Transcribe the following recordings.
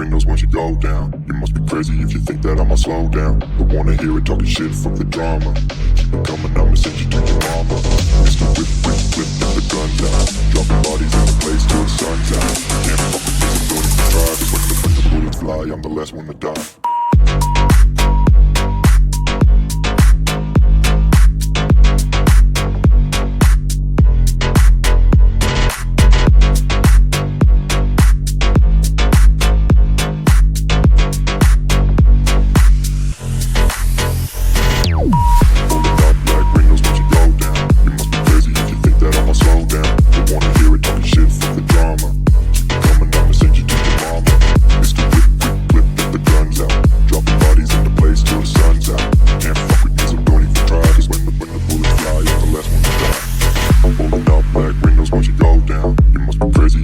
windows once you go down. You must be crazy if you think that I'ma slow down. Don't wanna hear it talking shit, fuck the drama. Keep it coming, I'ma send you to your mama. Mr. Whip, whip, whip, get the guns out. Dropping bodies in the place till the sun's out. Can't fuck with me, so don't even try. Cause when the bullets fly, I'm the last one to die.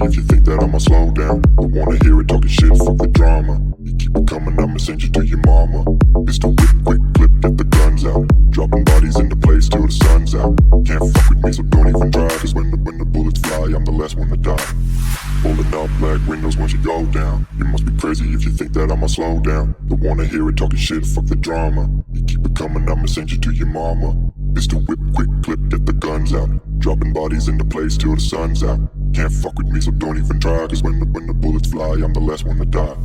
If you think that I'ma slow down, don't wanna hear it talking shit, fuck the drama. You keep it coming, I'ma send you to your mama. Mr. Whip, quick clip, get the guns out. Dropping bodies into place till the sun's out. Can't fuck with me, so don't even try. Cause when the bullets fly, I'm the last one to die. Holding up black windows once you go down. You must be crazy if you think that I'ma slow down. Don't wanna hear it talking shit, fuck the drama. You keep it coming, I'ma send you to your mama. Mr. Whip, quick clip, get the guns out. Dropping bodies into place till the sun's out. Can't fuck with me, so don't even try. Cause when the bullets fly, I'm the last one to die.